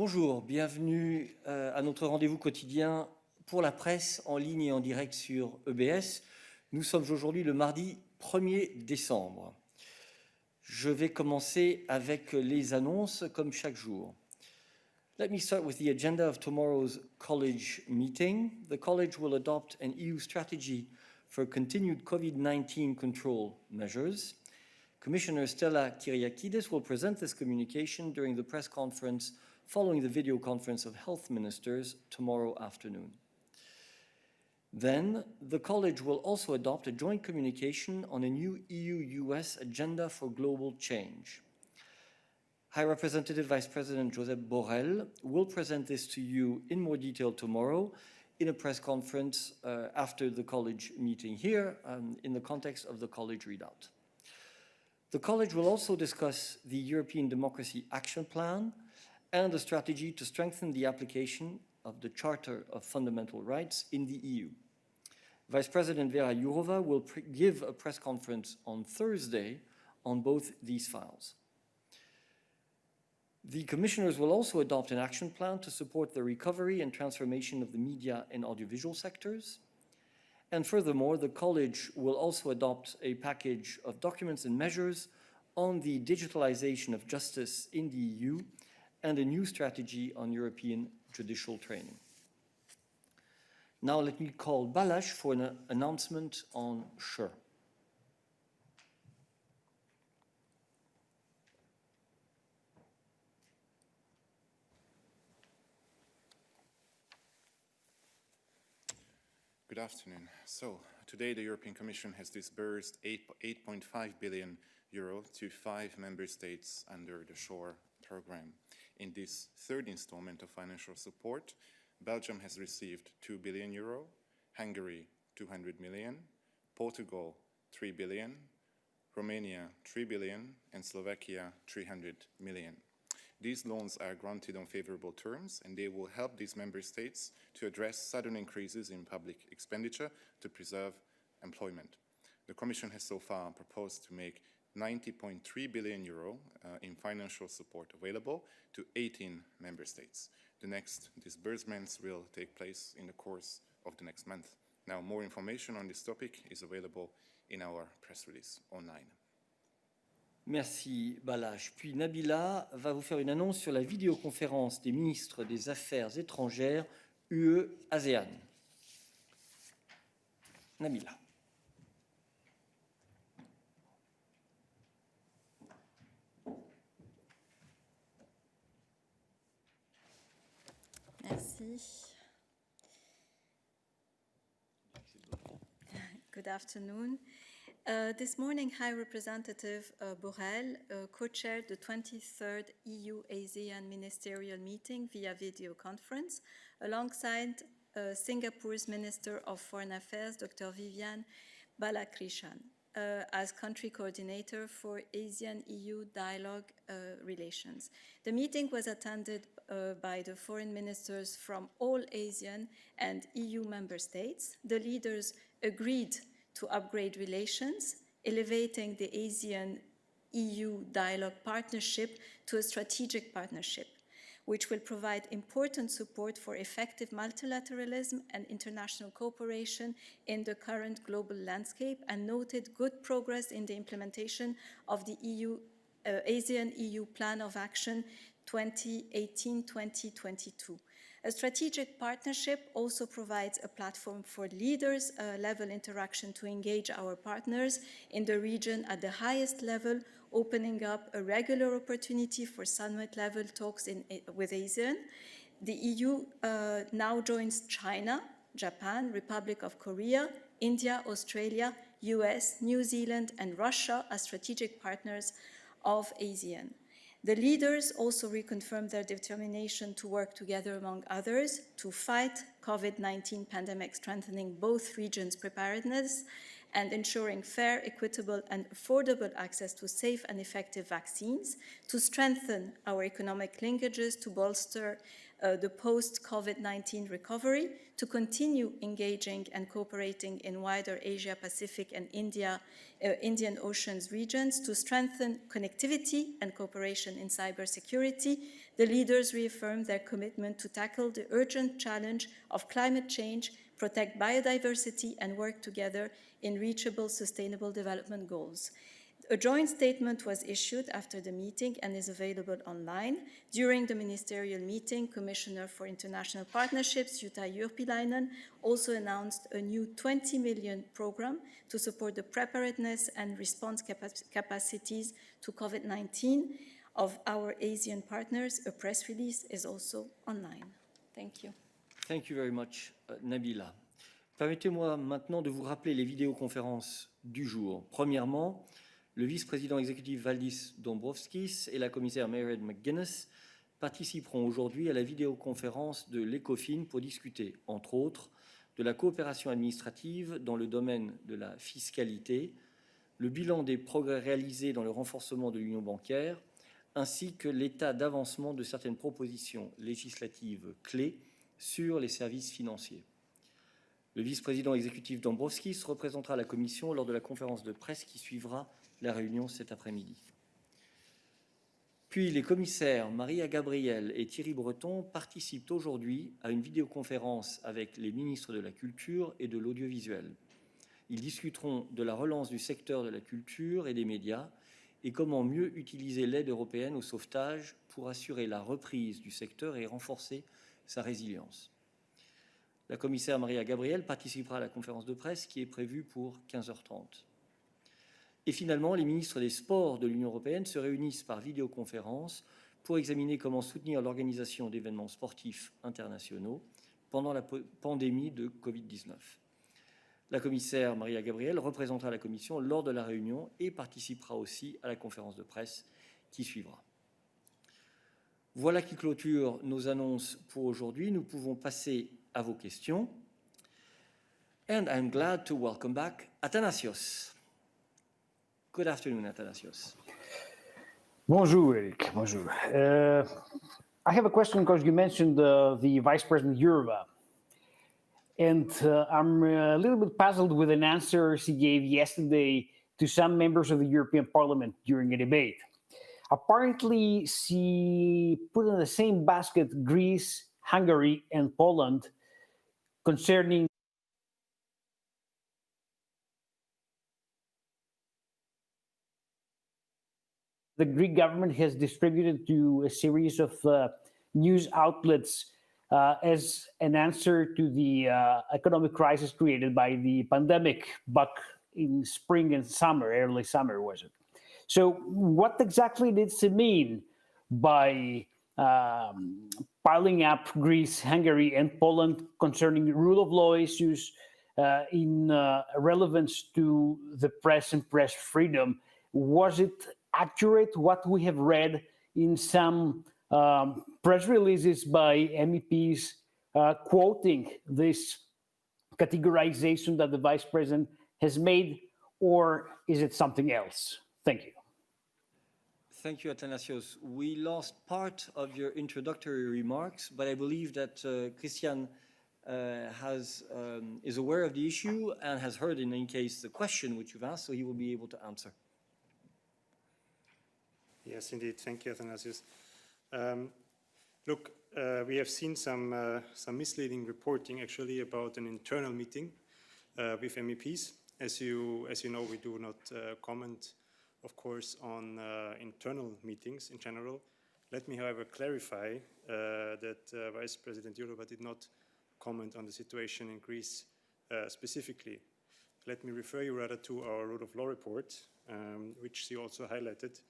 Bonjour, bienvenue à notre rendez-vous quotidien pour la presse en ligne et en direct sur EBS. Nous sommes aujourd'hui le mardi 1er décembre. Je vais commencer avec les annonces comme chaque jour. Let me start with the agenda of tomorrow's college meeting. The college will adopt an EU strategy for continued COVID-19 control measures. Commissioner Stella Kyriakides will present this communication during the press conference following the video conference of health ministers tomorrow afternoon. Then, the College will also adopt a joint communication on a new EU-US agenda for global change. High Representative Vice President Josep Borrell will present this to you in more detail tomorrow in a press conference after the College meeting here in the context of the College readout. The College will also discuss the European Democracy Action Plan and a strategy to strengthen the application of the Charter of Fundamental Rights in the EU. Vice President Vera Jourova will give a press conference on Thursday on both these files. The commissioners will also adopt an action plan to support the recovery and transformation of the media and audiovisual sectors. And furthermore, the College will also adopt a package of documents and measures on the digitalization of justice in the EU and a new strategy on European judicial training. Now let me call Balázs for an announcement on SURE. Good afternoon. So, today the European Commission has disbursed 8.5 billion euro to 5 member states under the SURE program. In this third installment of financial support, Belgium has received 2 billion euro, Hungary 200 million, Portugal 3 billion, Romania 3 billion, and Slovakia 300 million. These loans are granted on favorable terms, and they will help these member states to address sudden increases in public expenditure to preserve employment. The Commission has so far proposed to make 90.3 billion euro in financial support available to 18 member states. The next disbursements will take place in the course of the next month. Now, more information on this topic is available in our press release online. Merci Balázs. Puis Nabila va vous faire une annonce sur la vidéoconférence des ministres des Affaires étrangères UE-ASEAN. Nabila. Merci. Good afternoon. This morning, High Representative Borrell co-chaired the 23rd EU-ASEAN ministerial meeting via video conference alongside Singapore's Minister of Foreign Affairs, Dr. Vivian Balakrishnan, as country coordinator for ASEAN-EU dialogue relations. The meeting was attended by the foreign ministers from all ASEAN and EU member states. The leaders agreed to upgrade relations, elevating the ASEAN-EU dialogue partnership to a strategic partnership, which will provide important support for effective multilateralism and international cooperation in the current global landscape, and noted good progress in the implementation of the ASEAN-EU Plan of Action 2018-2022. A strategic partnership also provides a platform for leaders-level interaction to engage our partners in the region at the highest level, opening up a regular opportunity for summit-level talks with ASEAN. The EU now joins China, Japan, Republic of Korea, India, Australia, US, New Zealand, and Russia as strategic partners of ASEAN. The leaders also reconfirmed their determination to work together, among others, to fight COVID-19 pandemic, strengthening both regions' preparedness and ensuring fair, equitable, and affordable access to safe and effective vaccines, to strengthen our economic linkages, to bolster the post-COVID-19 recovery, to continue engaging and cooperating in wider Asia-Pacific and Indian Oceans regions, to strengthen connectivity and cooperation in cybersecurity. The leaders reaffirmed their commitment to tackle the urgent challenge of climate change, protect biodiversity, and work together in reachable sustainable development goals. A joint statement was issued after the meeting and is available online. During the ministerial meeting, Commissioner for International Partnerships, Jutta Urpilainen, also announced a new 20 million program to support the preparedness and response capacities to COVID-19 of our Asian partners. A press release is also online. Thank you. Thank you very much, Nabila. Permettez-moi maintenant de vous rappeler les vidéoconférences du jour. Premièrement, le vice-président exécutif Valdis Dombrovskis et la commissaire Mairead McGuinness participeront aujourd'hui à la vidéoconférence de l'ECOFIN pour discuter, entre autres, de la coopération administrative dans le domaine de la fiscalité, le bilan des progrès réalisés dans le renforcement de l'union bancaire, ainsi que l'état d'avancement de certaines propositions législatives clés sur les services financiers. Le vice-président exécutif Dombrovskis représentera la Commission lors de la conférence de presse qui suivra la réunion cet après-midi. Puis les commissaires Maria Gabriel et Thierry Breton participent aujourd'hui à une vidéoconférence avec les ministres de la Culture et de l'Audiovisuel. Ils discuteront de la relance du secteur de la culture et des médias et comment mieux utiliser l'aide européenne au sauvetage pour assurer la reprise du secteur et renforcer sa résilience. La commissaire Maria Gabriel participera à la conférence de presse qui est prévue pour 15h30. Et finalement, les ministres des Sports de l'Union européenne se réunissent par vidéoconférence pour examiner comment soutenir l'organisation d'événements sportifs internationaux pendant la pandémie de Covid-19. La commissaire Maria Gabriel représentera la Commission lors de la réunion et participera aussi à la conférence de presse qui suivra. Voilà qui clôture nos annonces pour aujourd'hui. Nous pouvons passer à vos questions. And I'm glad to welcome back Athanasios. Good afternoon, Athanasios. Bonjour, Eric. Bonjour. I have a question because you mentioned the Vice President Jourova. And I'm a little bit puzzled with an answer she gave yesterday to some members of the European Parliament during a debate. Apparently, she put in the same basket Greece, Hungary, and Poland concerning the Greek government has distributed to a series of news outlets as an answer to the economic crisis created by the pandemic back in spring and summer, early summer, was it? So what exactly did she mean by piling up Greece, Hungary, and Poland concerning rule of law issues in relevance to the press and press freedom? Was it accurate what we have read in some press releases by MEPs quoting this categorization that the Vice President has made, or is it something else? Thank you. Thank you, Athanasios. We lost part of your introductory remarks, but I believe that Christian is aware of the issue and has heard, in any case, the question which you've asked, so he will be able to answer. Yes, indeed. Thank you, Athanasios. Look, we have seen some misleading reporting, actually, about an internal meeting with MEPs. As you know, we do not comment, of course, on internal meetings in general. Let me, however, clarify that Vice President Jourova did not comment on the situation in Greece specifically. Let me refer you rather to our rule of law report, which she also highlighted,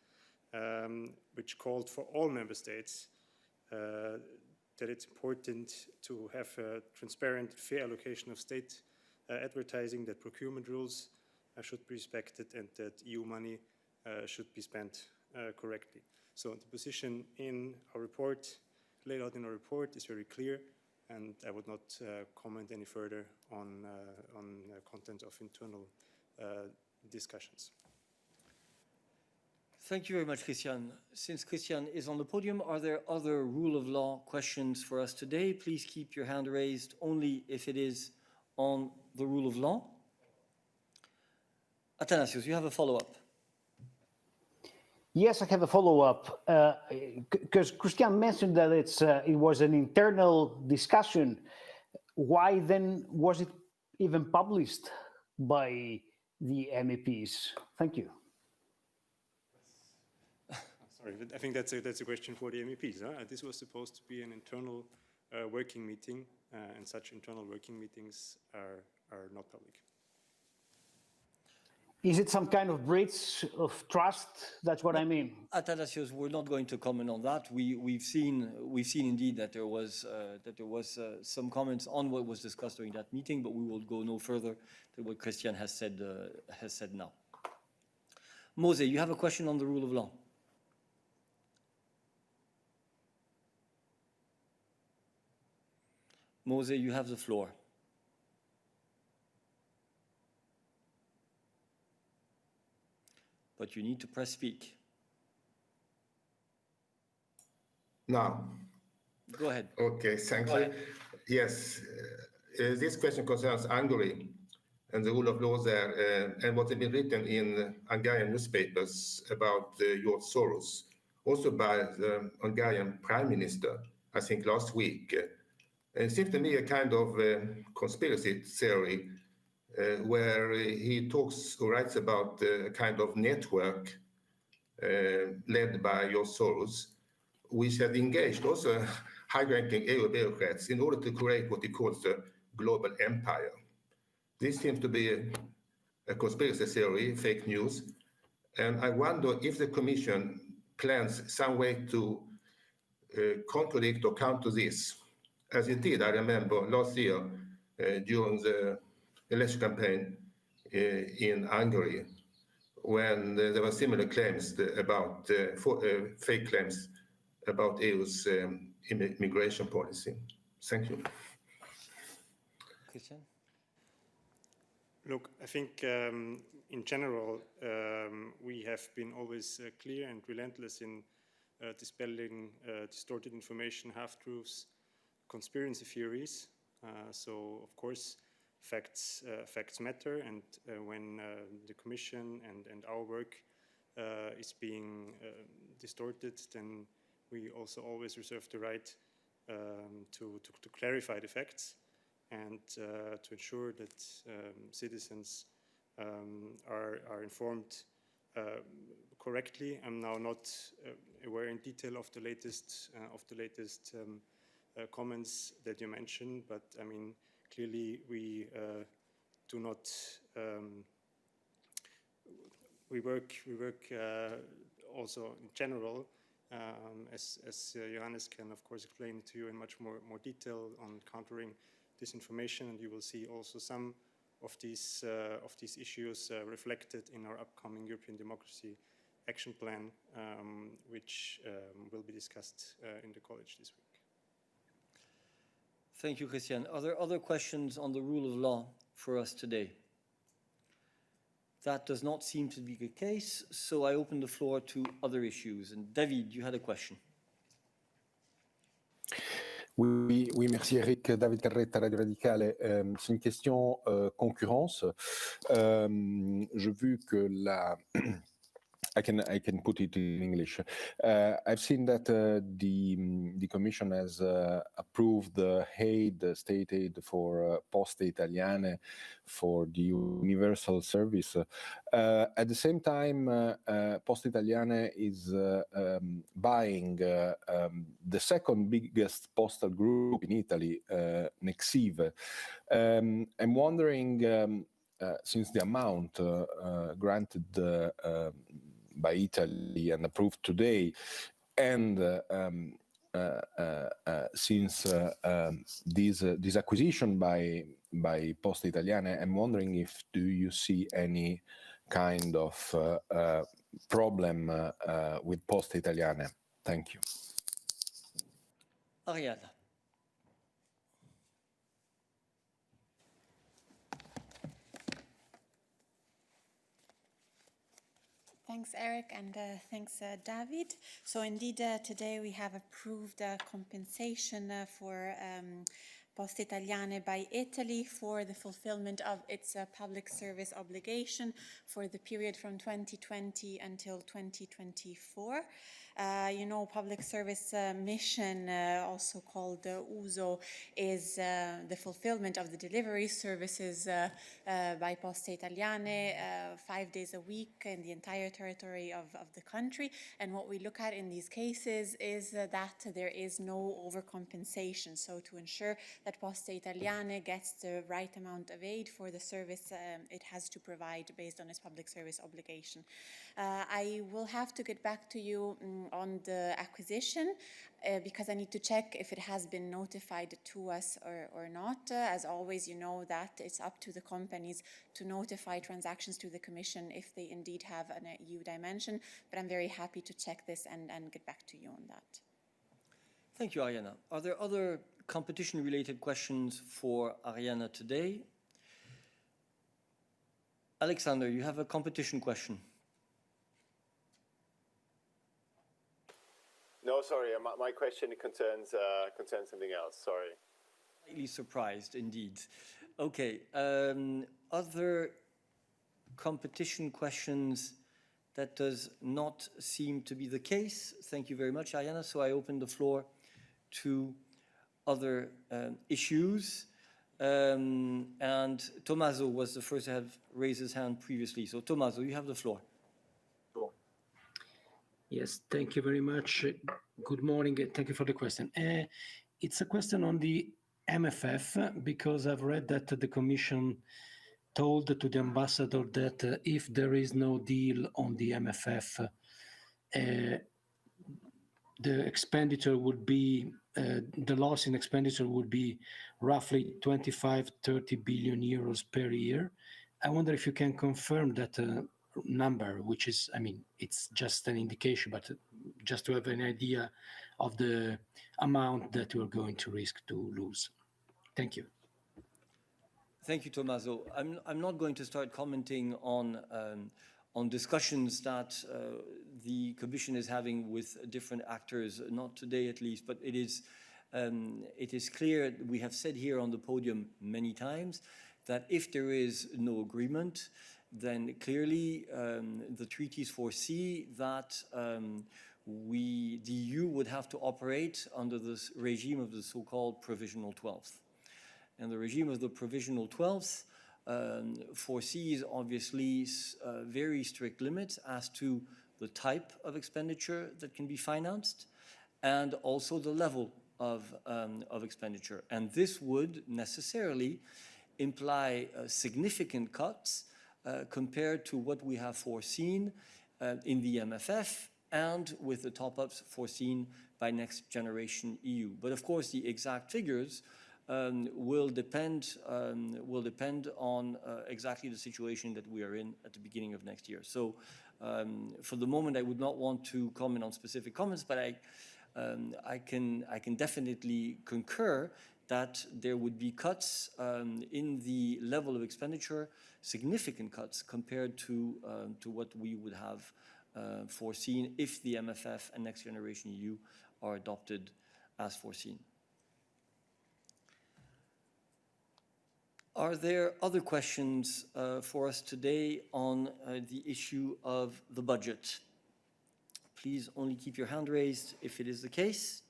which called for all member states that it's important to have a transparent, fair allocation of state advertising, that procurement rules should be respected, and that EU money should be spent correctly. So the position in our report, laid out in our report, is very clear, and I would not comment any further on content of internal discussions. Thank you very much, Christian. Since Christian is on the podium, are there other rule of law questions for us today? Please keep your hand raised only if it is on the rule of law. Athanasios, you have a follow-up. Yes, I have a follow-up, because Christian mentioned that it was an internal discussion. Why then was it even published by the MEPs? Thank you. Sorry, but I think that's a question for the MEPs. Huh? This was supposed to be an internal working meeting, and such internal working meetings are not public. Is it some kind of breach of trust? That's what I mean. Athanasios, we're not going to comment on that. We've seen indeed that there was some comments on what was discussed during that meeting, but we will go no further than what Christian has said now. Mose, you have a question on the rule of law. Mose, you have the floor. But you need to press speak. Now. Go ahead. Okay, thank you. Yes, this question concerns Hungary and the rule of law there, and what has been written in Hungarian newspapers about George Soros, also by the Hungarian Prime Minister, I think last week. It seems to me a kind of conspiracy theory where he talks or writes about a kind of network led by George Soros, which had engaged also high-ranking EU bureaucrats in order to create what he calls the global empire. This seems to be a conspiracy theory, fake news, and I wonder if the Commission plans some way to contradict or counter this, as it did, I remember, last year during the election campaign in Hungary, when there were similar claims about fake claims about EU's immigration policy. Thank you. Christian? Look, I think in general, we have been always clear and relentless in dispelling distorted information, half-truths, conspiracy theories. So, of course, facts matter, and when the Commission and our work is being distorted, then we also always reserve the right to clarify the facts and to ensure that citizens are informed correctly. I'm now not aware in detail of the latest comments that you mentioned, but I mean, clearly we do not. We work also in general, as Johannes can of course explain to you in much more detail on countering disinformation, and you will see also some of these issues reflected in our upcoming European Democracy Action Plan, which will be discussed in the college this week. Thank you, Christian. Are there other questions on the rule of law for us today? That does not seem to be the case, so I open the floor to other issues. And David, you had a question. Oui, merci Eric. David Carretta, Radio Radicale. C'est une question concurrence. J'ai vu que la... I can put it in English. I've seen that the Commission has approved the state aid for Poste Italiane for the universal service. At the same time, Poste Italiane is buying the second biggest postal group in Italy, Nexive. I'm wondering, since the amount granted by Italy and approved today, and since this acquisition by Poste Italiane, I'm wondering if do you see any kind of problem with Poste Italiane? Thank you. Ariella. Thanks, Eric, and thanks, David. So indeed, today we have approved compensation for Poste Italiane by Italy for the fulfillment of its public service obligation for the period from 2020 until 2024. You know, public service mission, also called USO, is the fulfillment of the delivery services by Poste Italiane 5 days a week in the entire territory of the country. And what we look at in these cases is that there is no overcompensation. So to ensure that Poste Italiane gets the right amount of aid for the service it has to provide based on its public service obligation. I will have to get back to you on the acquisition because I need to check if it has been notified to us or not. As always, you know that it's up to the companies to notify transactions to the Commission if they indeed have an EU dimension, but I'm very happy to check this and get back to you on that. Thank you, Arianna. Are there other competition-related questions for Arianna today? Alexander, you have a competition question. No, sorry, my question concerns something else, sorry. Slightly surprised, indeed. Okay, other competition questions? That does not seem to be the case. Thank you very much, Arianna. So I open the floor to other issues. And Tommaso was the first to have raised his hand previously. So Tommaso, you have the floor. Yes, thank you very much. Good morning. Thank you for the question. It's a question on the MFF, because I've read that the Commission told to the ambassador that if there is no deal on the MFF, the expenditure would be, the loss in expenditure would be roughly 25-30 billion euros per year. I wonder if you can confirm that number, which is, I mean, it's just an indication, but just to have an idea of the amount that you're going to risk to lose. Thank you. Thank you, Tommaso. I'm not going to start commenting on discussions that the Commission is having with different actors, not today at least, but it is clear, we have said here on the podium many times, that if there is no agreement, then clearly the treaties foresee that the EU would have to operate under this regime of the so-called Provisional 12th. And the regime of the Provisional 12th foresees, obviously, very strict limits as to the type of expenditure that can be financed and also the level of expenditure. And this would necessarily imply significant cuts compared to what we have foreseen in the MFF and with the top-ups foreseen by Next Generation EU. But of course, the exact figures will depend on exactly the situation that we are in at the beginning of next year. So for the moment, I would not want to comment on specific comments, but I can definitely concur that there would be cuts in the level of expenditure, significant cuts compared to what we would have foreseen if the MFF and Next Generation EU are adopted as foreseen. Are there other questions for us today on the issue of the budget? Please only keep your hand raised if it is the case.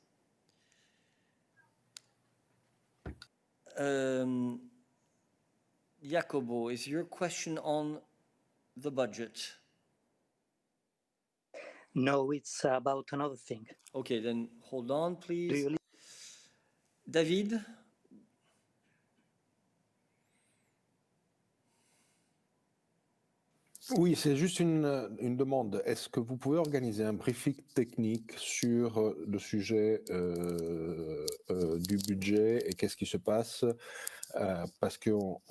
Jacobo, is your question on the budget? No, it's about another thing. Okay, then hold on, please. David? Oui, c'est juste une demande. Est-ce que vous pouvez organiser un briefing technique sur le sujet du budget et qu'est-ce qui se passe parce qu'on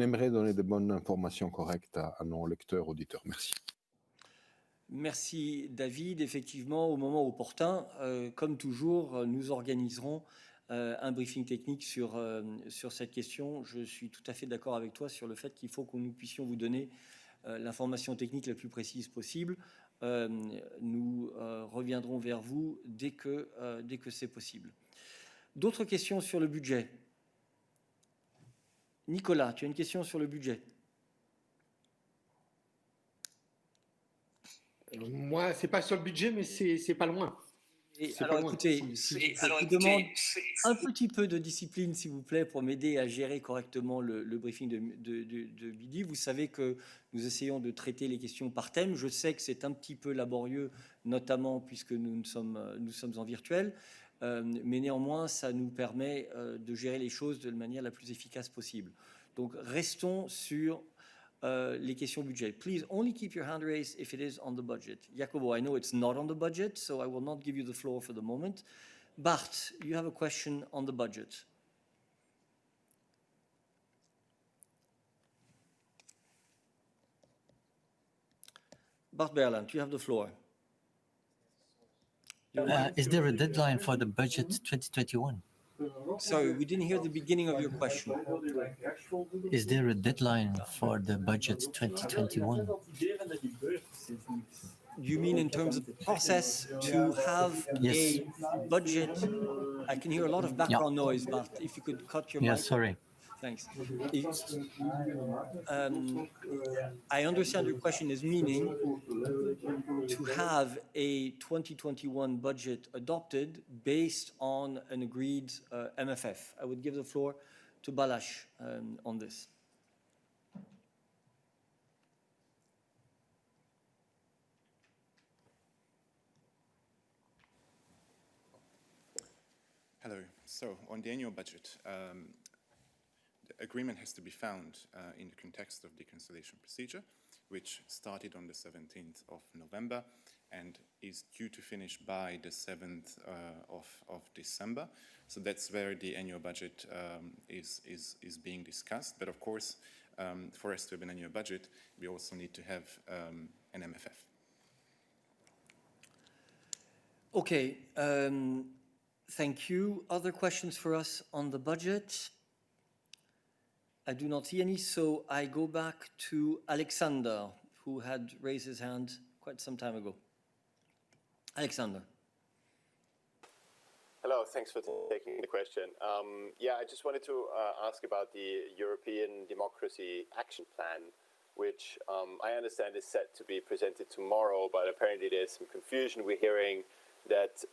aimerait donner de bonnes informations correctes à nos lecteurs, auditeurs. Merci. Merci David. Effectivement, au moment opportun, comme toujours, nous organiserons un briefing technique sur cette question. Je suis tout à fait d'accord avec toi sur le fait qu'il faut que nous puissions vous donner l'information technique la plus précise possible. Nous reviendrons vers vous dès que c'est possible. D'autres questions sur le budget? Nicolas, tu as une question sur le budget? Moi, c'est pas sur le budget, mais c'est pas loin. Alors écoutez, je vous demande un petit peu de discipline, s'il vous plaît, pour m'aider à gérer correctement le briefing de midi. Vous savez que nous essayons de traiter les questions par thème. Je sais que c'est un petit peu laborieux, notamment puisque nous sommes en virtuel, mais néanmoins, ça nous permet de gérer les choses de la manière la plus efficace possible. Donc restons sur les questions budget. Please only keep your hand raised if it is on the budget. Jacobo, I know it's not on the budget, so I will not give you the floor for the moment. Bart, you have a question on the budget. Bart Berland, you have the floor. Is there a deadline for the budget 2021? Sorry, we didn't hear the beginning of your question. Is there a deadline for the budget 2021? You mean in terms of the process to have Yes. a budget? I can hear a lot of background noise, but if you could cut your mic. Sorry. Thanks. I understand your question is meaning to have a 2021 budget adopted based on an agreed MFF. I would give the floor to Balázs on this. Hello. So on the annual budget, the agreement has to be found in the context of the conciliation procedure, which started on the 17th of November and is due to finish by the 7th of December. So that's where the annual budget is being discussed. But of course, for us to have an annual budget, we also need to have an MFF. Okay. Thank you. Other questions for us on the budget? I do not see any, so I go back to Alexander, who had raised his hand quite some time ago. Alexander. Hello, thanks for taking the question. Yeah, I just wanted to ask about the European Democracy Action Plan, which I understand is set to be presented tomorrow, but apparently there's some confusion. We're hearing that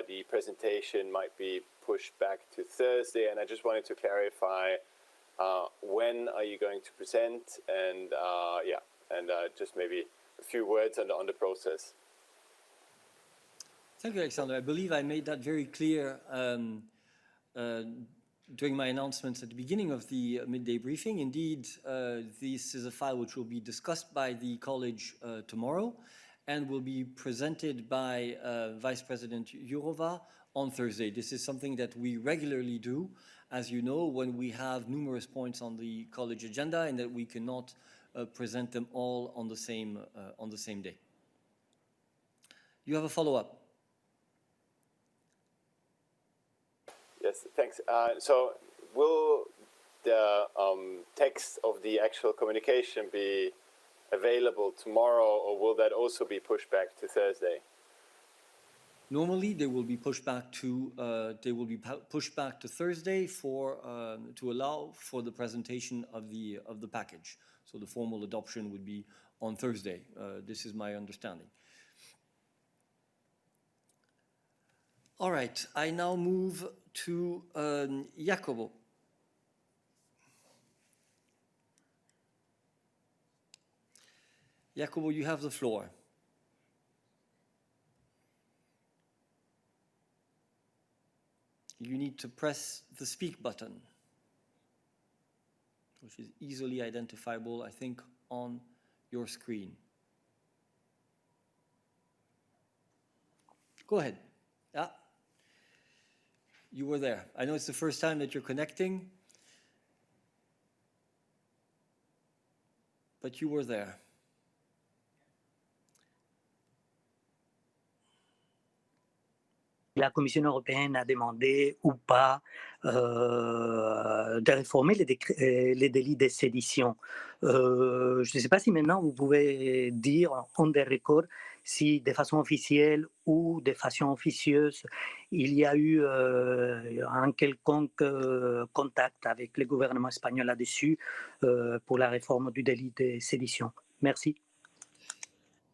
the presentation might be pushed back to Thursday, and I just wanted to clarify when are you going to present, and just maybe a few words on the process. Thank you, Alexander. I believe I made that very clear during my announcements at the beginning of the midday briefing. Indeed, this is a file which will be discussed by the college tomorrow and will be presented by Vice President Jourova on Thursday. This is something that we regularly do, as you know, when we have numerous points on the college agenda and that we cannot present them all on the same day. You have a follow-up? Yes, thanks. So will the text of the actual communication be available tomorrow, or will that also be pushed back to Thursday? Normally, they will be pushed back to Thursday to allow for the presentation of the package. So the formal adoption would be on Thursday. This is my understanding. All right, I now move to Jacobo. Jacobo, you have the floor. You need to press the speak button, which is easily identifiable, I think, on your screen. Go ahead. Yeah. You were there. I know it's the first time that you're connecting, but you were there. La Commission européenne a demandé ou pas de réformer les délits de sédition. Je ne sais pas si maintenant vous pouvez dire on the record si de façon officielle ou de façon officieuse il y a eu un quelconque contact avec le gouvernement espagnol là-dessus pour la réforme du délit de sédition. Merci.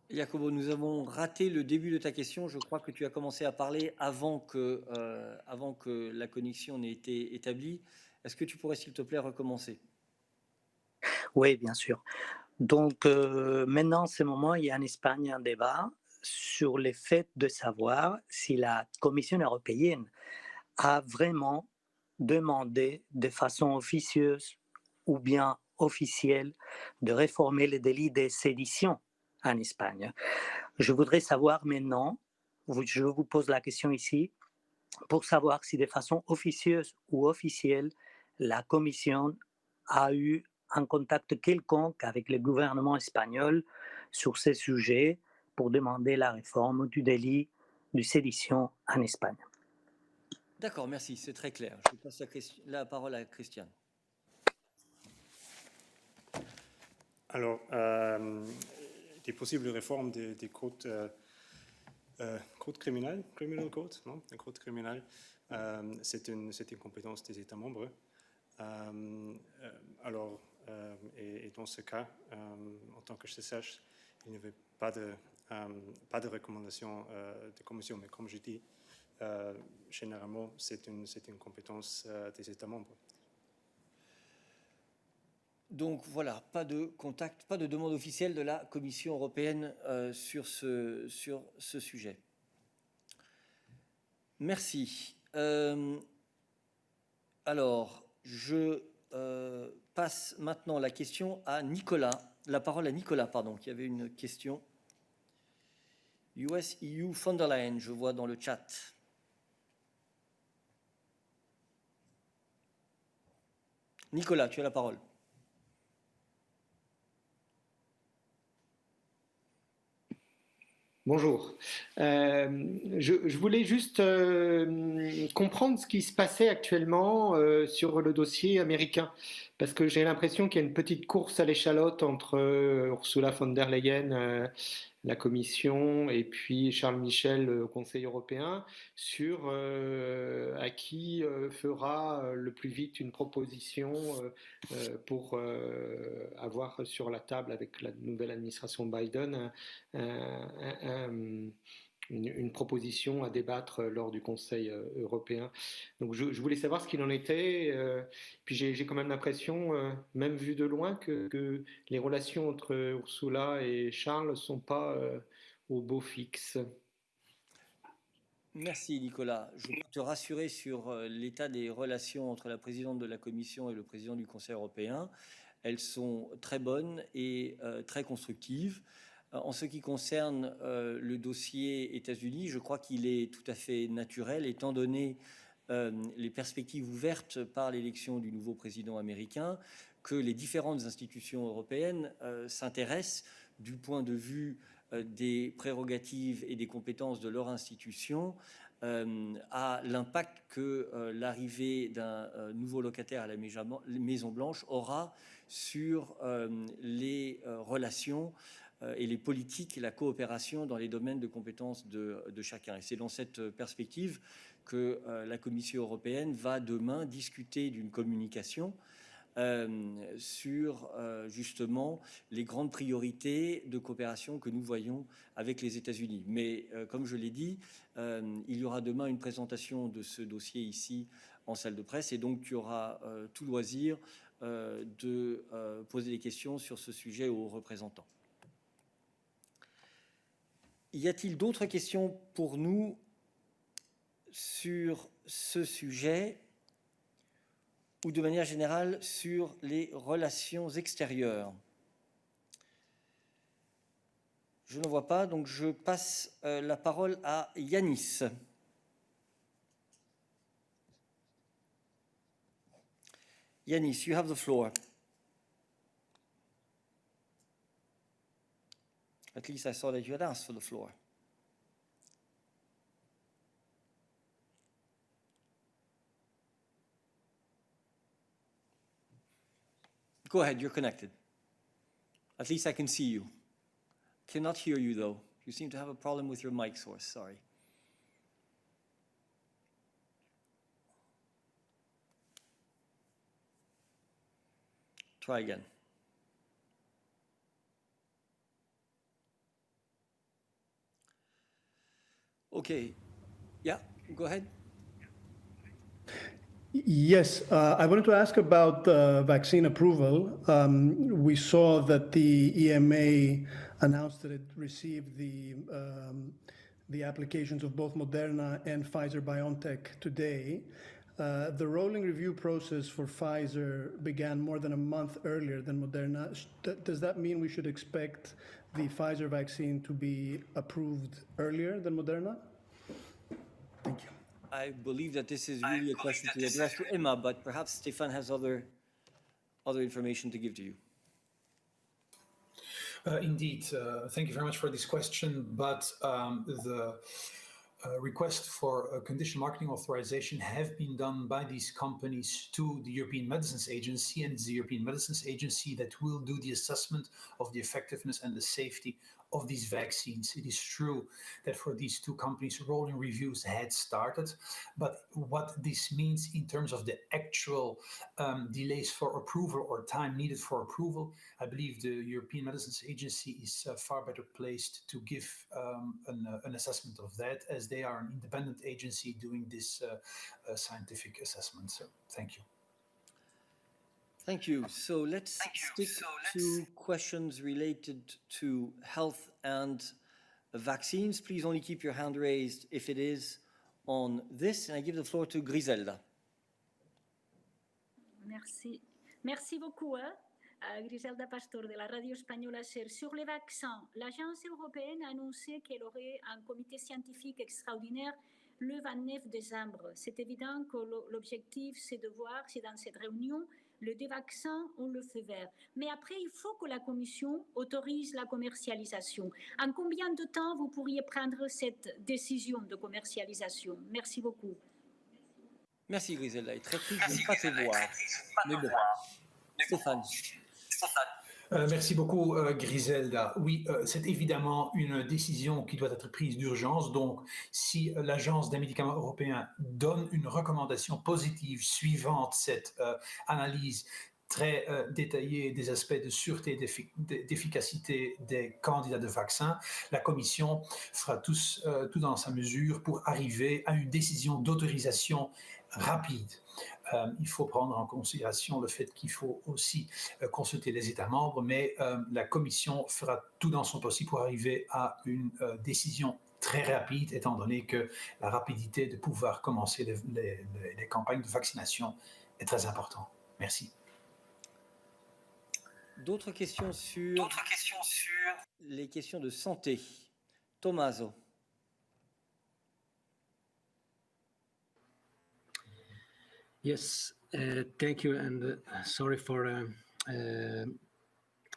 Jacobo, nous avons raté le début de ta question. Je crois que tu as commencé à parler avant que la connexion n'ait été établie. Est-ce que tu pourrais, s'il te plaît, recommencer? Oui, bien sûr. Donc maintenant, en ce moment, il y a en Espagne un débat sur le fait de savoir si la Commission européenne a vraiment demandé de façon officieuse ou bien officielle de réformer le délit de sédition en Espagne. Je voudrais savoir maintenant, je vous pose la question ici, pour savoir si de façon officieuse ou officielle, la Commission a eu un contact quelconque avec le gouvernement espagnol sur ces sujets pour demander la réforme du délit de sédition en Espagne. D'accord, merci, c'est très clair. Je passe la parole à Christiane. Alors, des possibles réformes des codes criminels, criminal code, non, les codes criminels, c'est une compétence des États membres. Alors, et dans ce cas, en tant que je sache, il n'y avait pas de recommandation de commission, mais comme je dis, généralement, c'est une compétence des États membres. Donc voilà, pas de contact, pas de demande officielle de la Commission européenne sur ce sujet. Merci. Alors, je passe maintenant la parole à Nicolas, qui avait une question. US-EU von der Leyen, je vois dans le chat. Nicolas, tu as la parole. Bonjour. Je voulais juste comprendre ce qui se passait actuellement sur le dossier américain, parce que j'ai l'impression qu'il y a une petite course à l'échalote entre Ursula von der Leyen, la Commission, et puis Charles Michel au Conseil européen, sur à qui fera le plus vite une proposition pour avoir sur la table avec la nouvelle administration Biden une proposition à débattre lors du Conseil européen. Donc je voulais savoir ce qu'il en était. Puis j'ai quand même l'impression, même vu de loin, que les relations entre Ursula et Charles ne sont pas au beau fixe. Merci Nicolas. Je peux te rassurer sur l'état des relations entre la présidente de la Commission et le président du Conseil européen. Elles sont très bonnes et très constructives. En ce qui concerne le dossier États-Unis, je crois qu'il est tout à fait naturel, étant donné les perspectives ouvertes par l'élection du nouveau président américain, que les différentes institutions européennes s'intéressent du point de vue des prérogatives et des compétences de leur institution à l'impact que l'arrivée d'un nouveau locataire à la Maison-Blanche aura sur les relations et les politiques et la coopération dans les domaines de compétences de chacun. Et c'est dans cette perspective que la Commission européenne va demain discuter d'une communication sur justement les grandes priorités de coopération que nous voyons avec les États-Unis. Mais comme je l'ai dit, il y aura demain une présentation de ce dossier ici en salle de presse et donc tu auras tout loisir de poser des questions sur ce sujet aux représentants. Y a-t-il d'autres questions pour nous sur ce sujet ou de manière générale sur les relations extérieures? Je ne vois pas, donc je passe la parole à Yanis. Yanis, you have the floor. At least I saw that you had asked for the floor. Go ahead, you're connected. At least I can see you. Cannot hear you, though. You seem to have a problem with your mic source. Sorry. Try again. Okay. Yeah, go ahead. Yes, I wanted to ask about vaccine approval. We saw that the EMA announced that it received the applications of both Moderna and Pfizer-BioNTech today. The rolling review process for Pfizer began more than a month earlier than Moderna. Does that mean we should expect the Pfizer vaccine to be approved earlier than Moderna? Thank you. I believe that this is really a question to address to Emma, but perhaps Stefan has other information to give to you. Indeed, thank you very much for this question, but the request for a conditional marketing authorization have been done by these companies to the European Medicines Agency, and it's the European Medicines Agency that will do the assessment of the effectiveness and the safety of these vaccines. It is true that for these two companies, rolling reviews had started, but what this means in terms of the actual delays for approval or time needed for approval, I believe the European Medicines Agency is far better placed to give an assessment of that, as they are an independent agency doing this scientific assessment. So, thank you. Thank you. So let's stick to questions related to health and vaccines. Please only keep your hand raised if it is on this. And I give the floor to Griselda. Merci. Merci beaucoup. Griselda Pastor de la radio espagnole SER. Sur les vaccins, l'Agence européenne a annoncé qu'elle aurait un comité scientifique extraordinaire le 29 décembre. C'est évident que l'objectif, c'est de voir si dans cette réunion, le deux vaccins ont le feu vert. Mais après, il faut que la Commission autorise la commercialisation. En combien de temps vous pourriez prendre cette décision de commercialisation? Merci beaucoup. Merci Griselda. Et très triste de ne pas te voir. Mais bon, Stéphane. Merci beaucoup, Griselda. Oui, c'est évidemment une décision qui doit être prise d'urgence. Donc, si l'Agence des médicaments européens donne une recommandation positive suivante cette analyse très détaillée des aspects de sûreté et d'efficacité des candidats de vaccins, la Commission fera tout dans sa mesure pour arriver à une décision d'autorisation rapide. Il faut prendre en considération le fait qu'il faut aussi consulter les États membres, mais la Commission fera tout dans son possible pour arriver à une décision très rapide, étant donné que la rapidité de pouvoir commencer les campagnes de vaccination est très importante. Merci. D'autres questions sur les questions de santé. Tommaso. Yes, thank you, and sorry for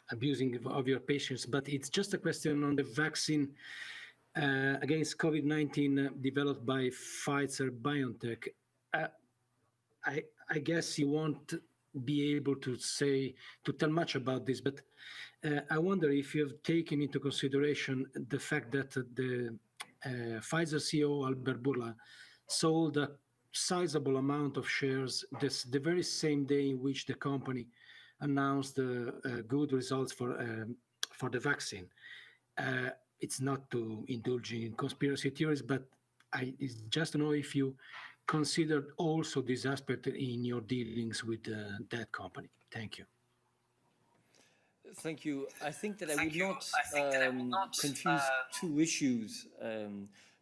abusing of your patience, but it's just a question on the vaccine against COVID-19 developed by Pfizer-BioNTech. I guess you won't be able to tell much about this, but I wonder if you have taken into consideration the fact that the Pfizer CEO Albert Bourla sold a sizable amount of shares the very same day in which the company announced good results for the vaccine. It's not to indulge in conspiracy theories, but it's just to know if you considered also this aspect in your dealings with that company. Thank you. Thank you. I think that I would not confuse two issues,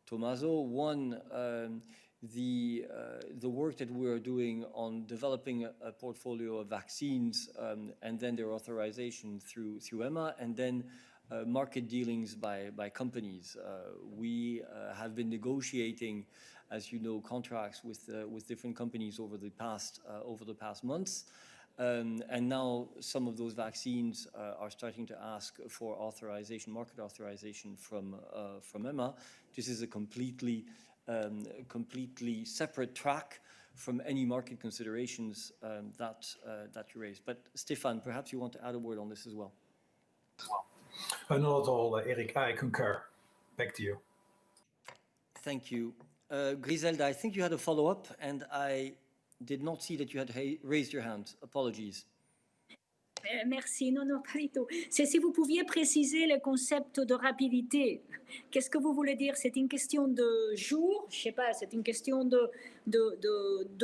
Tommaso. One, the work that we are doing on developing a portfolio of vaccines and then their authorization through EMA, and then market dealings by companies. We have been negotiating, as you know, contracts with different companies over the past months. And now some of those vaccines are starting to ask for authorization, market authorization from EMA. This is a completely separate track from any market considerations that you raised. But Stefan, perhaps you want to add a word on this as well. Not at all, Eric. I concur. Back to you. Thank you. Griselda, I think you had a follow-up, and I did not see that you had raised your hand. Apologies. Merci, non, pas du tout. C'est si vous pouviez préciser le concept de rapidité. Qu'est-ce que vous voulez dire? C'est une question de jours? Je ne sais pas, c'est une question de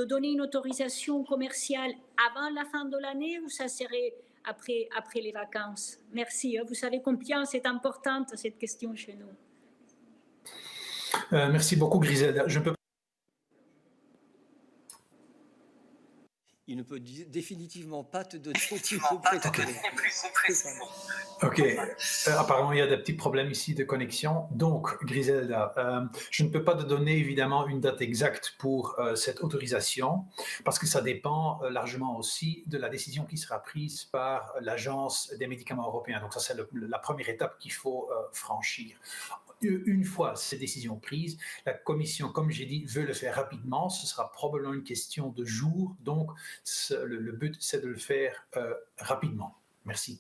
donner une autorisation commerciale avant la fin de l'année ou ça serait après les vacances? Merci. Vous savez combien c'est importante cette question chez nous. Merci beaucoup, Griselda. Je peux... Il ne peut définitivement pas te donner plus de précision. Ok, apparemment il y a des petits problèmes ici de connexion. Donc, Griselda, je ne peux pas te donner évidemment une date exacte pour cette autorisation parce que ça dépend largement aussi de la décision qui sera prise par l'Agence des médicaments européens. Donc ça, c'est la première étape qu'il faut franchir. Une fois ces décisions prises, la Commission, comme j'ai dit, veut le faire rapidement. Ce sera probablement une question de jours. Donc, le but, c'est de le faire rapidement. Merci.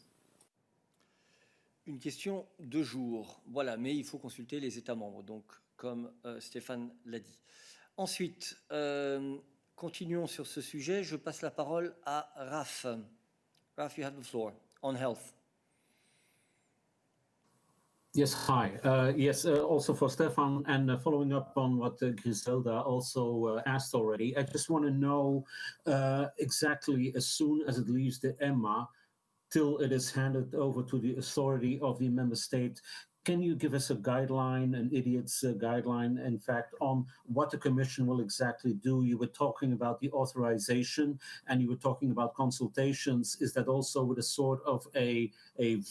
Une question de jours, voilà, mais il faut consulter les États membres, donc comme Stéphane l'a dit. Ensuite, continuons sur ce sujet. Je passe la parole à Raf. Raf, you have the floor on health. Yes, hi. Also for Stefan, and following up on what Griselda also asked already, I just want to know exactly as soon as it leaves the EMA till it is handed over to the authority of the member state. Can you give us a guideline, an idiot's guideline, in fact, on what the Commission will exactly do? You were talking about the authorization and you were talking about consultations. Is that also with a sort of a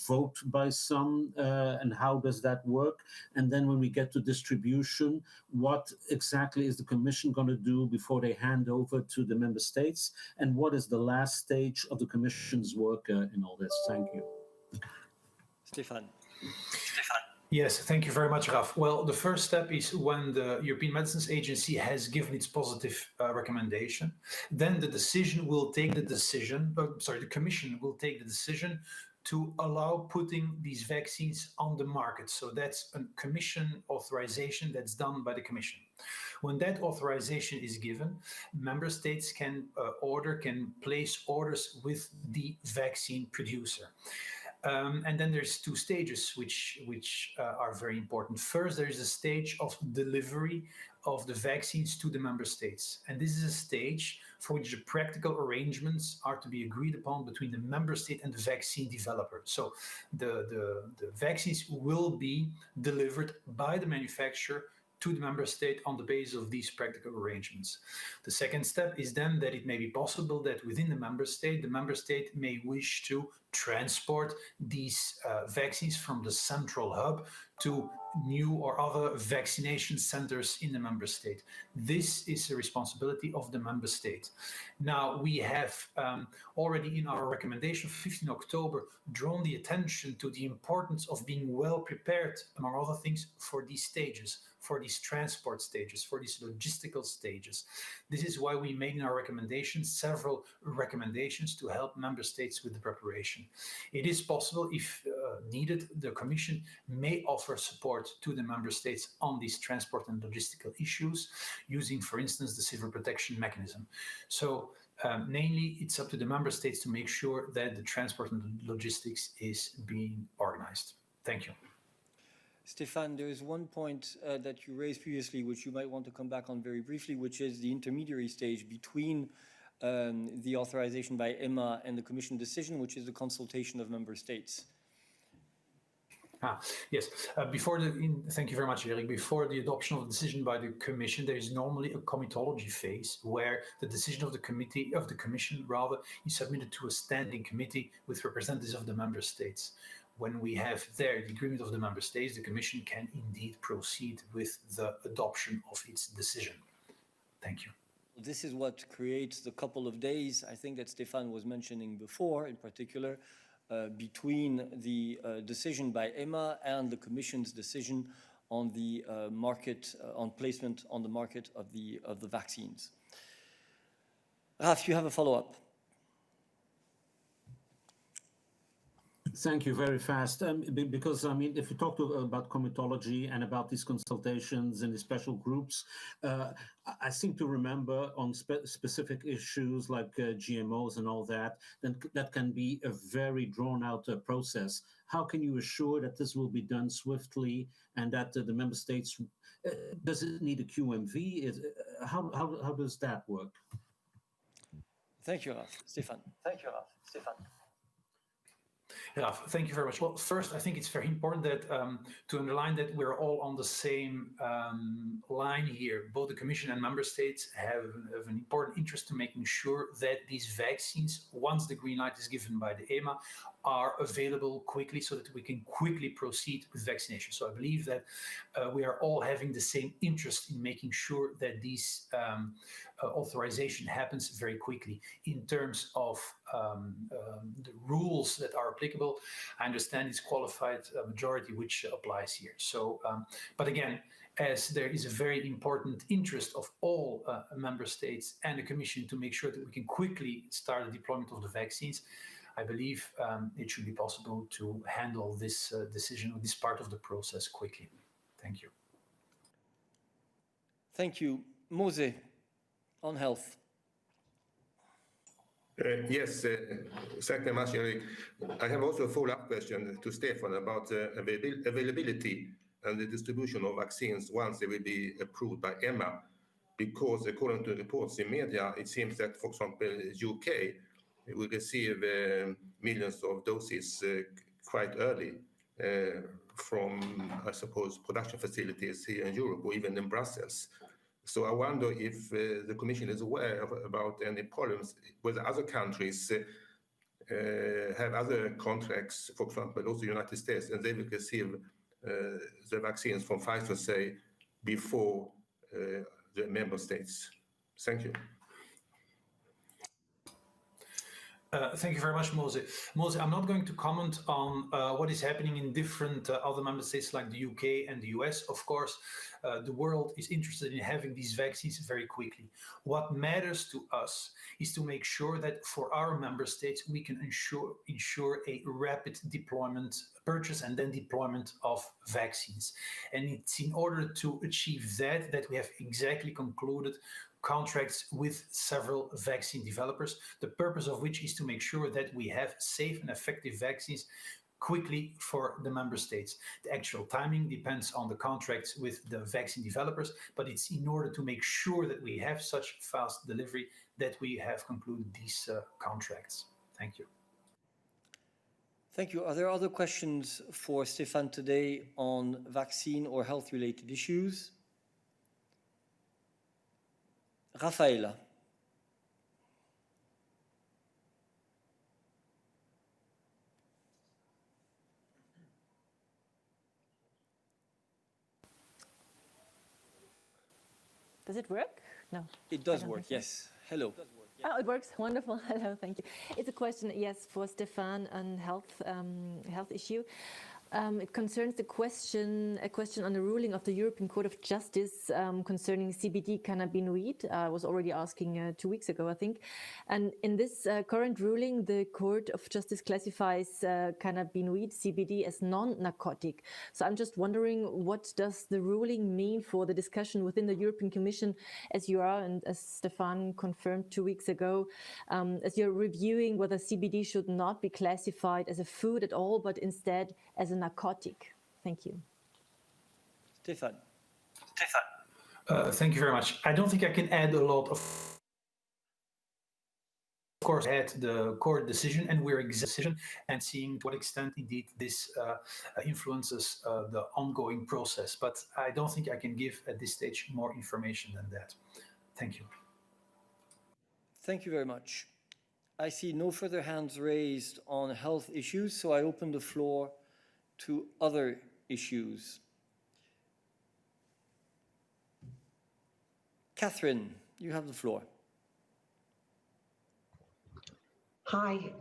vote by some, and how does that work? And then when we get to distribution, what exactly is the Commission going to do before they hand over to the member states? And what is the last stage of the Commission's work in all this? Thank you. Stéphane. Yes, thank you very much, Raf. Well, the first step is when the European Medicines Agency has given its positive recommendation, then the Commission will take the decision to allow putting these vaccines on the market. So that's a Commission authorization that's done by the Commission. When that authorization is given, member states can place orders with the vaccine producer. And then there's two stages which are very important. First, there is a stage of delivery of the vaccines to the member states. And this is a stage for which the practical arrangements are to be agreed upon between the member state and the vaccine developer. So the vaccines will be delivered by the manufacturer to the member state on the basis of these practical arrangements. The second step is then that it may be possible that within the member state may wish to transport these vaccines from the central hub to new or other vaccination centers in the member state. This is the responsibility of the member state. Now, we have already in our recommendation of 15 October drawn the attention to the importance of being well prepared, among other things, for these stages, for these transport stages, for these logistical stages. This is why we made in our recommendations several recommendations to help member states with the preparation. It is possible, if needed, the Commission may offer support to the member states on these transport and logistical issues, using, for instance, the civil protection mechanism. So, namely, it's up to the member states to make sure that the transport and logistics is being organized. Thank you. Stéphane, there is one point that you raised previously, which you might want to come back on very briefly, which is the intermediary stage between the authorization by EMA and the Commission decision, which is the consultation of member states. Yes. Thank you very much, Eric. Before the adoption of the decision by the Commission, there is normally a comitology phase where the decision of the Commission is submitted to a standing committee with representatives of the member states. When we have there the agreement of the member states, the Commission can indeed proceed with the adoption of its decision. Thank you. This is what creates the couple of days, I think, that Stéphane was mentioning before, in particular, between the decision by EMA and the Commission's decision on the market, on placement on the market of the vaccines. Raf, you have a follow-up. Thank you. Very fast. Because, I mean, if you talk about comitology and about these consultations and the special groups, I seem to remember on specific issues like GMOs and all that, then that can be a very drawn-out process. How can you assure that this will be done swiftly and that the member states, does it need a QMV? How does that work? Thank you, Raf. Stefan. Yeah, thank you very much. Well, first, I think it's very important that to underline that we're all on the same line here. Both the Commission and Member States have an important interest in making sure that these vaccines, once the green light is given by the EMA, are available quickly so that we can quickly proceed with vaccination. So I believe that we are all having the same interest in making sure that these authorization happens very quickly. In terms of the rules that are applicable, I understand it's qualified majority which applies here. So, but again, as there is a very important interest of all member states and the Commission to make sure that we can quickly start the deployment of the vaccines, I believe it should be possible to handle this decision or this part of the process quickly. Thank you. Thank you. Mose, on health. Yes, thank you very much, Eric. I have also a follow-up question to Stefan about availability and the distribution of vaccines once they will be approved by EMA. Because according to reports in media, it seems that, for example, UK will receive millions of doses quite early from, I suppose, production facilities here in Europe or even in Brussels. So I wonder if the Commission is aware about any problems with other countries have other contracts, for example, also the United States, and they will receive the vaccines from Pfizer, say, before the member states. Thank you. Thank you very much, Mose. Mose, I'm not going to comment on what is happening in different other member states like the UK and the US. Of course, the world is interested in having these vaccines very quickly. What matters to us is to make sure that for our member states, we can ensure a rapid deployment, purchase and then deployment of vaccines. And it's in order to achieve that we have exactly concluded contracts with several vaccine developers, the purpose of which is to make sure that we have safe and effective vaccines quickly for the member states. The actual timing depends on the contracts with the vaccine developers, but it's in order to make sure that we have such fast delivery that we have concluded these contracts. Thank you. Thank you. Are there other questions for Stefan today on vaccine or health-related issues? Rafaela. Does it work? No. It does work, yes. Hello. Oh, it works. Wonderful. Hello, thank you. It's a question, yes, for Stefan on health issue. It concerns a question on the ruling of the European Court of Justice concerning CBD cannabinoid. I was already asking 2 weeks ago, I think. And in this current ruling, the Court of Justice classifies cannabinoid, CBD, as non-narcotic. So I'm just wondering, what does the ruling mean for the discussion within the European Commission, as you are, and as Stefan confirmed 2 weeks ago, as you're reviewing whether CBD should not be classified as a food at all, but instead as a narcotic. Thank you. Stefan. Thank you very much. I don't think I can add a lot of course, at the court decision, and we're decision and seeing to what extent indeed this influences the ongoing process. But I don't think I can give at this stage more information than that. Thank you. Thank you very much. I see no further hands raised on health issues, so I open the floor to other issues. Catherine, you have the floor. Hi.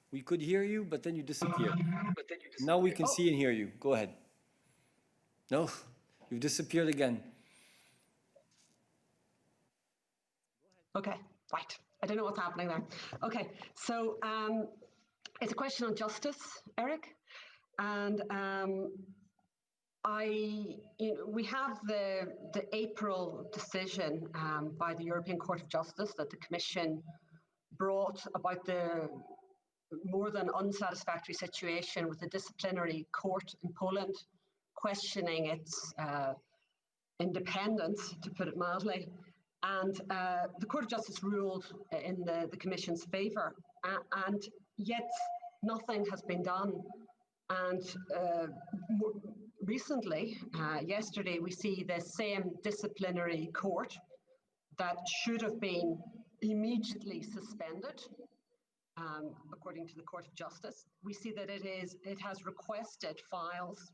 We could hear you, but then you disappeared. Now we can see and hear you. Go ahead. No, you've disappeared again. Okay, right. I don't know what's happening there. Okay, so it's a question on justice, Eric, and we have the April decision by the European Court of Justice that the Commission brought about the more than unsatisfactory situation with the disciplinary court in Poland, questioning its independence, to put it mildly. And the Court of Justice ruled in the Commission's favour, and yet nothing has been done. And more recently, yesterday, we see the same disciplinary court that should have been immediately suspended, according to the Court of Justice. We see that it has requested files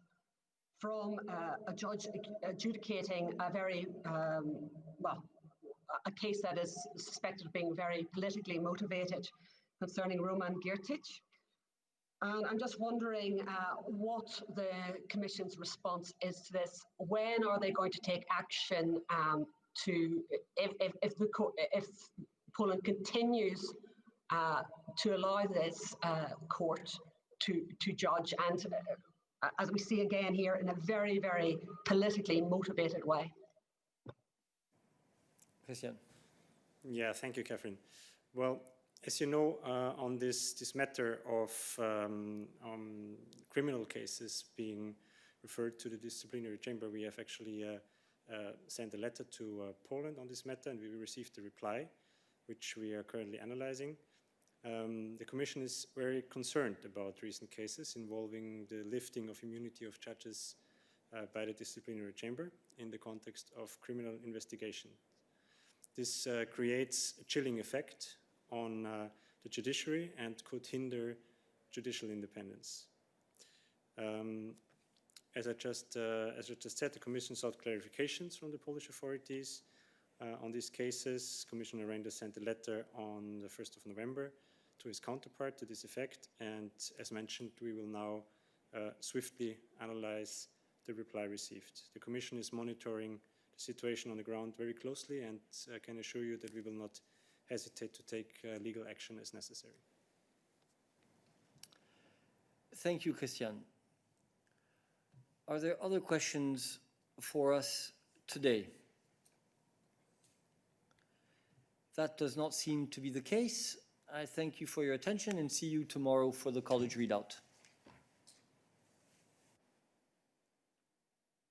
from a judge adjudicating a very, a case that is suspected of being very politically motivated concerning Roman Giertych. And I'm just wondering what the Commission's response is to this. When are they going to take action if Poland continues to allow this court to judge, and as we see again here, in a very, very politically motivated way? Christian. Yeah, thank you, Catherine. Well, as you know, on this matter of criminal cases being referred to the disciplinary chamber, we have actually sent a letter to Poland on this matter, and we received a reply, which we are currently analyzing. The Commission is very concerned about recent cases involving the lifting of immunity of judges by the disciplinary chamber in the context of criminal investigation. This creates a chilling effect on the judiciary and could hinder judicial independence. As I just said, the Commission sought clarifications from the Polish authorities on these cases. Commissioner Render sent a letter on the 1st of November to his counterpart to this effect, and as mentioned, we will now swiftly analyze the reply received. The Commission is monitoring the situation on the ground very closely, and I can assure you that we will not hesitate to take legal action as necessary. Thank you, Christian. Are there other questions for us today? That does not seem to be the case. I thank you for your attention and see you tomorrow for the college readout.